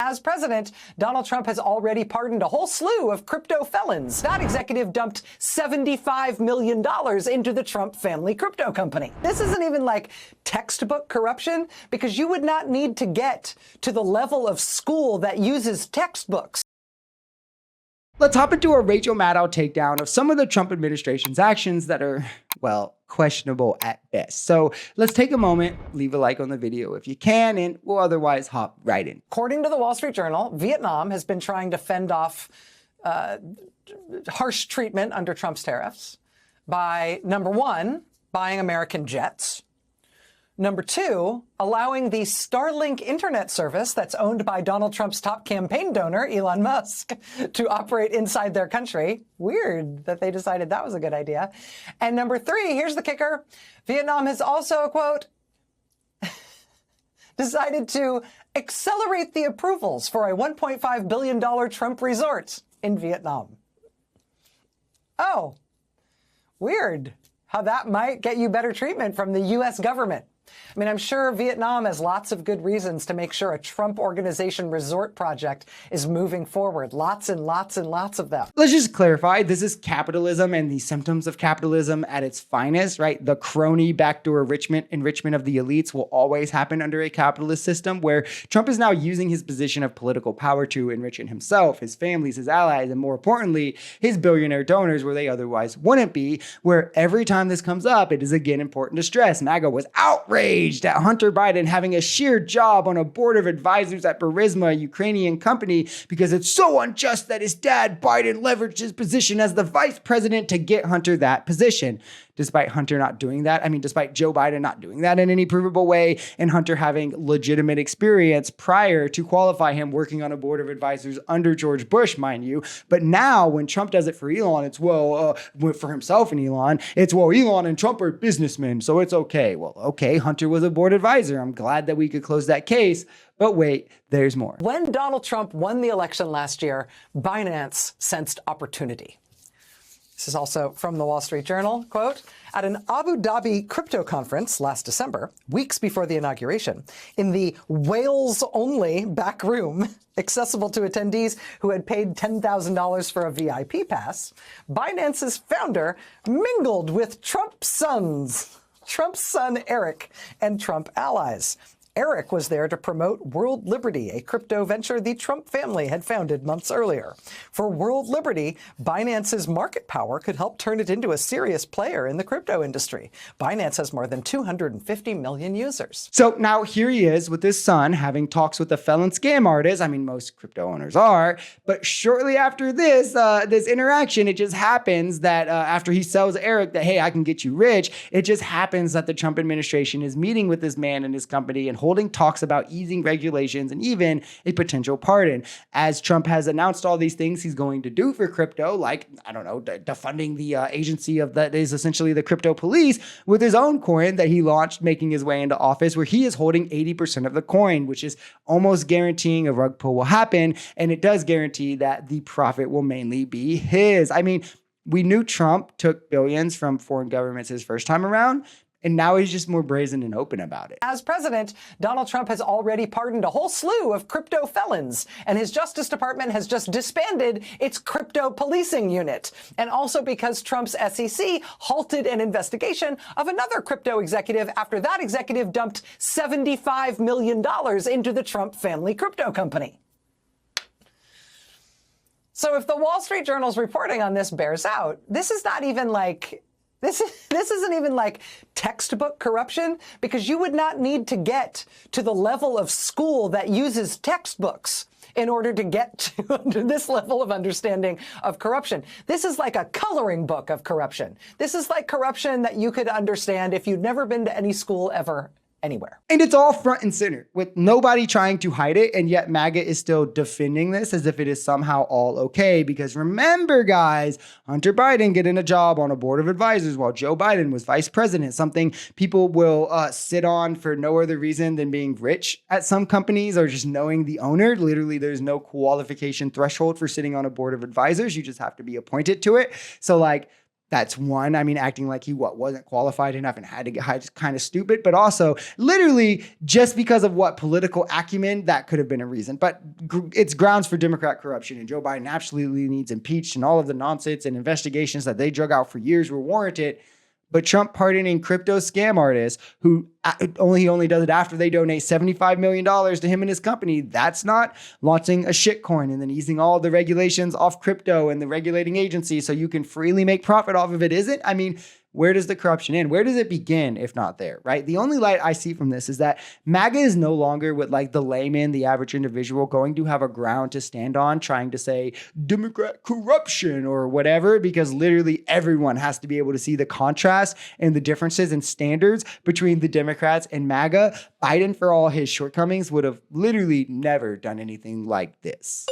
As president, Donald Trump has already pardoned a whole slew of crypto felons. That executive dumped $75 million into the Trump family crypto company. This isn't even like textbook corruption, because you would not need to get to the level of school that uses textbooks. Let's hop into a Rachel Maddow takedown of some of the Trump administration's actions that are, well, questionable at best. So let's take a moment, leave a like on the video if you can, and we'll otherwise hop right in. According to the Wall Street Journal, Vietnam has been trying to fend off harsh treatment under Trump's tariffs by, number one, buying American jets. Number two, allowing the Starlink internet service that's owned by Donald Trump's top campaign donor, Elon Musk, to operate inside their country. Weird that they decided that was a good idea. And number three, here's the kicker. Vietnam has also, quote, decided to accelerate the approvals for a $1.5 billion Trump resort in Vietnam. Oh, weird how that might get you better treatment from the U.S. government. I mean, I'm sure Vietnam has lots of good reasons to make sure a Trump Organization resort project is moving forward. Lots and lots and lots of them. Let's just clarify, this is capitalism and the symptoms of capitalism at its finest, right? The crony backdoor enrichment of the elites will always happen under a capitalist system, where Trump is now using his position of political power to enrich himself, his families, his allies, and more importantly, his billionaire donors where they otherwise wouldn't be, where every time this comes up, it is again important to stress, MAGA was outraged at Hunter Biden having a sheer job on a board of advisors at Burisma, a Ukrainian company, because it's so unjust that his dad, Biden, leveraged his position as the vice president to get Hunter that position. Despite Hunter not doing that, despite Joe Biden not doing that in any provable way, and Hunter having legitimate experience prior to qualify him working on a board of advisors under George Bush, mind you. But now when Trump does it for Elon, it's, well, for himself and Elon, it's, well, Elon and Trump are businessmen, so it's okay. Well, okay, Hunter was a board advisor. I'm glad that we could close that case. But wait, there's more. When Donald Trump won the election last year, Binance sensed opportunity. This is also from the Wall Street Journal, quote, at an Abu Dhabi crypto conference last December, weeks before the inauguration, in the whales-only back room accessible to attendees who had paid $10,000 for a VIP pass, Binance's founder mingled with Trump's son Eric, and Trump allies. Eric was there to promote World Liberty, a crypto venture the Trump family had founded months earlier. For World Liberty, Binance's market power could help turn it into a serious player in the crypto industry. Binance has more than 250 million users. So now here he is with his son having talks with a felon scam artist. Most crypto owners are. But shortly after this, this interaction, it just happens that after he sells Eric that, hey, I can get you rich, it just happens that the Trump administration is meeting with this man and his company and holding talks about easing regulations and even a potential pardon. As Trump has announced all these things he's going to do for crypto, like, defunding the agency that is essentially the crypto police with his own coin that he launched making his way into office, where he is holding 80% of the coin, which is almost guaranteeing a rug pull will happen. And it does guarantee that the profit will mainly be his. We knew Trump took billions from foreign governments his first time around, and now he's just more brazen and open about it. As president, Donald Trump has already pardoned a whole slew of crypto felons, and his Justice Department has just disbanded its crypto policing unit. And also because Trump's SEC halted an investigation of another crypto executive after that executive dumped $75 million into the Trump family crypto company. So if the Wall Street Journal's reporting on this bears out, this is not even like... This isn't even like textbook corruption, because you would not need to get to the level of school that uses textbooks in order to get to this level of understanding of corruption. This is like a coloring book of corruption. This is like corruption that you could understand if you'd never been to any school ever. Anywhere. And it's all front and center with nobody trying to hide it. And yet MAGA is still defending this as if it is somehow all okay. Because remember, guys, Hunter Biden getting a job on a board of advisors while Joe Biden was vice president, something people will sit on for no other reason than being rich at some companies or just knowing the owner. Literally, there's no qualification threshold for sitting on a board of advisors. You just have to be appointed to it. So That's one. I mean, acting like he wasn't qualified enough and had to get hired is kind of stupid, but also literally just because of what political acumen, that could have been a reason. But it's grounds for Democrat corruption, and Joe Biden absolutely needs impeached, and all of the nonsense and investigations that they drug out for years were warranted. But Trump pardoning crypto scam artists who only does it after they donate $75 million to him and his company. That's not launching a shitcoin and then easing all the regulations off crypto and the regulating agency so you can freely make profit off of it, is it? I mean, where does the corruption end? Where does it begin if not there, right? The only light I see from this is that MAGA is no longer with like the layman, the average individual going to have a ground to stand on trying to say Democrat corruption or whatever, because literally everyone has to be able to see the contrast and the differences in standards between the Democrats and MAGA. Biden, for all his shortcomings, would have literally never done anything like this.